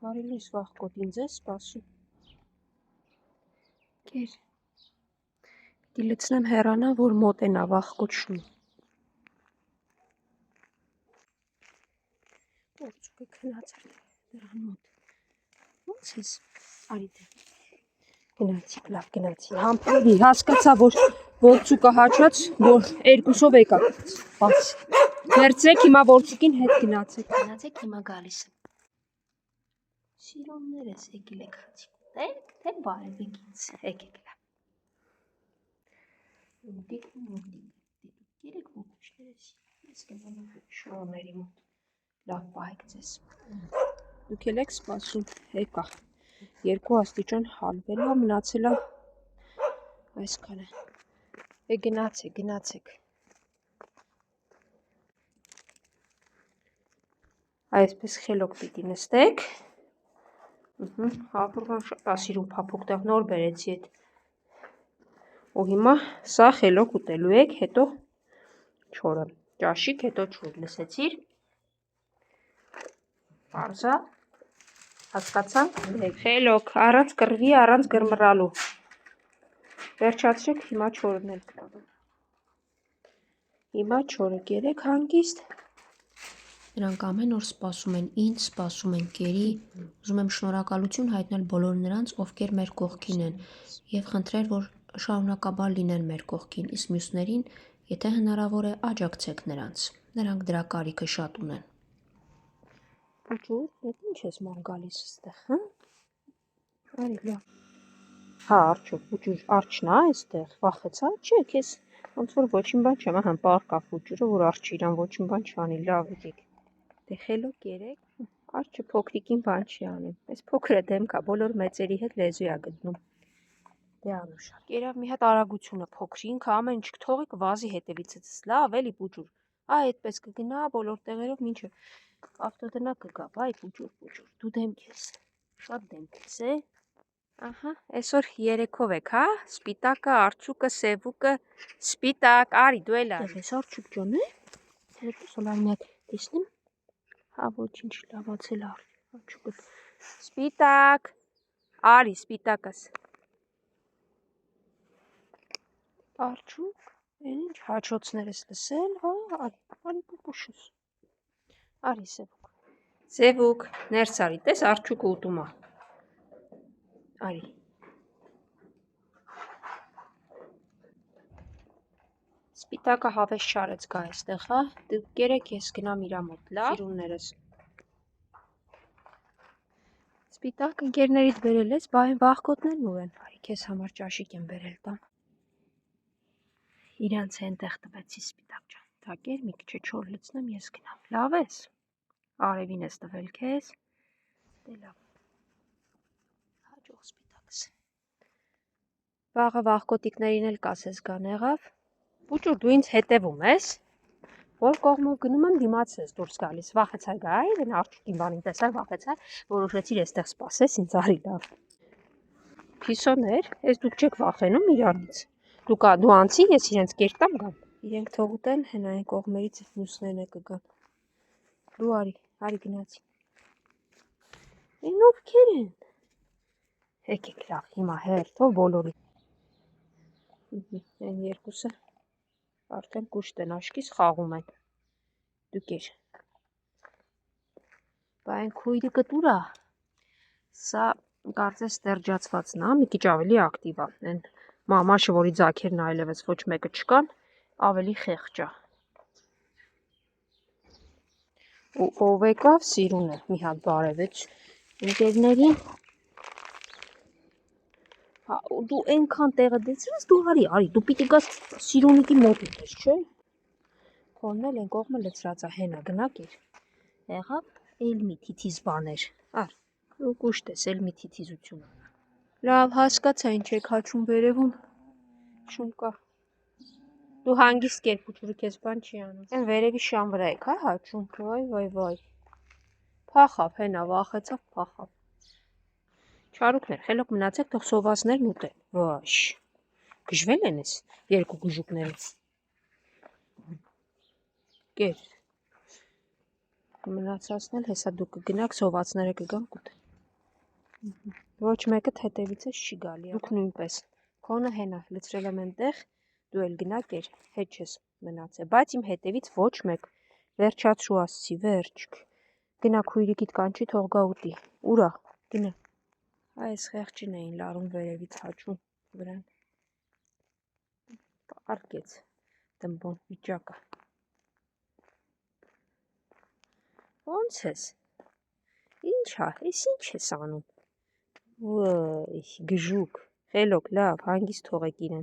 Կարելիս վաղկոտ ինձ է սպասում։ Կեր։ Պիտի լցնեմ հեռանա, որ մոտենա վաղկոտ շուն։ Որցուկը քնացել դրան մոտ։ Ոնց ես, արի դե։ Գնացիք, լավ գնացի։ Համբերի, հասկացա, որ որցուկը հաճած, որ երկուսով եկա։ Բաց։ Մերցրեք հիմա որցուկին հետ գնացեք։ Գնացեք հիմա գալիս եմ։ Սիրոններս եկել եք հաճիկ, թե բարևեք ինձ, եկեք լավ։ Ունդիկ, երեք ոտուչներս, ես կենանում շորոների մոտ, լավ պահեք ձեզ։ Դուք էլ եք սպասում, եկա, 2 աստիճան հալվել է, մնացել է այսքան է, գնացեք։ Այսպես խելոք պիտի նստեք, հապուրգան շատ ասիրում պապուկ տեղ նոր բերեցի էդ, ու հիմա սա խելոք ուտելու եք, հետո չորը, ճաշիկ, հետո չոր, լսեցիր, պարզա, հասկացանք, խելոք, առանց կռվի, առանց գրմռալու, վերջացրեք, հիմա չորն էլ կտավեմ, հիմա չորը կերեք հանգիստ, նրանք ամեն օր սպասում են ինձ, սպասում են կերի, ուզում եմ շնորհակալություն հայտնել բոլոր նրանց, ովքեր մեր կողքին են, և խնդրել, որ շարունակաբար լինեն մեր կողքին, իսկ մյուսներին, եթե հնարավոր է, աջակցեք նրանց, նրանք դրա կարիքը շատ ունեն։ Բուջուր, ետ ինչ ես ման գալիս ստեղ, հա? Արի լավ։ Հա, արջոք, բուջուր, արջնա այստեղ, վախեցա, չէ, քեզ ոնց որ ոչին բան չեմ, ահա պարկա բուջուրը, որ արջը իրան ոչին բան չանի, լավ եկեք։ Դե խելոք երեք, արջը փոքրիկին բան չի անում, այս փոքրը դեմք է, բոլոր մեծերի հետ լեզու է գտնում։ Դե անուշար։ Կերավ մի հատ արագությունը փոքրինքը, ամեն ինչ կթողի կվազի հետևիցս, լավ էլի բուջուր։ Այդպես կգնա բոլոր տեղերով մինչև ավտոդնա կգա, բայ բուջուր, դու դեմք ես, շատ դեմք ես, է։ Ահա, այսօր երեքով եք, հա, սպիտակը, արջուկը, սևուկը, սպիտակ, արի դու էլ արի։ Ես արջուկ ջան, է։ Հետո սոլար մի հատ տեսնեմ։ Հա, ոչինչ լավացել արջուկը։ Սպիտակ, արի սպիտակս։ Արջուկ, ինչ հաչոցներս լսել, հա, արի պուպուշուս։ Արի սևուկ։ Սևուկ, ներս արի, տես արջուկը ուտում է։ Արի։ Սպիտակը հավես չարեց գա այստեղ, հա, դուք կերեք ես գնամ իրա մոտ, լավ, սիրուններս։ Սպիտակ ընկերներիդ բերել ես, բա այն վաղկոտներն ու են, արի քեզ համար ճաշիկ եմ բերել տամ։ Իրանց հենտեղ տվեցի սպիտակ ջան, թակեր մի քիչ չոր լցնեմ ես գնամ, լավ ես։ Արևին ես տվել քեզ, դե լավ, հաջող սպիտակս, վաղը վաղկոտիկներին էլ կասես գան եղավ, բուջուր դու ինձ հետևում ես, որ կողմով գնում եմ դիմաց ես դուրս գալիս, վախեցար գա, այն արջուկին բանին տեսար, վախեցար, որոշեցիր եստեղ սպասես ինձ արի լավ, փիսոներ, ես դուք չեք վախենում իրանից, դու անցի, ես իրենց կերտամ գամ, իրենք թող ուտեն, հեն այն կողմերից մյուսներն է կգան, դու արի գնացի։ Են ովքեր են։ Եկեք լավ, հիմա հերթով բոլորի։ Են երկուսը արդեն կուշտ են աշկիս խաղում են։ Դուք էր։ Բա այն քույրը կտուրա։ Սա կարծես ստերջացվածն է, մի քիչ ավելի ակտիվ է։ Են մամաշը, որի ձագերն այլևս ոչ մեկը չկան, ավելի խեղճ է։ Ու ով եկավ սիրունը, մի հատ բարևեց ընկերներին, դու ենքան տեղը դեցրես, դու արի, դու պիտի գաս սիրունիկի մոտ ուտես, չէ, քոնն էլ են կողմը լցրած է, հենա գնակ էր, եղավ, էլ մի թիթիզ բաներ, դու կուշտ ես, էլ մի թիթիզություն, լավ հասկացա ինչ եք հաչում վերևում, շուն կա, դու հանգիստ կեր բուջուրը քեզ բան չի անում, են վերևի շան վրա եք, հա հաչում, վայ, փախավ, հենա վախեցավ, փախավ, չարուկներ, խելոք մնացեք, թող սովածներն ուտեն, վայ, գժվել են ես, երկու գժուկներից, կեր, մնացածն էլ հեսա դուք կգնաք, սովածները կգան կուտեն, Ոչ մեկը հետևիցս չի գալի, դուք նույնպես, քոնը հենա, լցրել եմ այնտեղ, դու էլ գնա կեր, հետ չես մնացել, բայց իմ հետևից ոչ մեկ, վերջացրու ասցի, վերջ, գնա քույրիկիդ կանչի թող գա ուտի, ուրա, գնա, այս խեղճին էին լարում վերևից հաճում վրան, պարկեց դմբոն վիճակը, ոնց ես, ինչա, ես ինչ ես անում, վայ, գժուկ, խելոք, լավ, հանգիստ թողեք իրեն,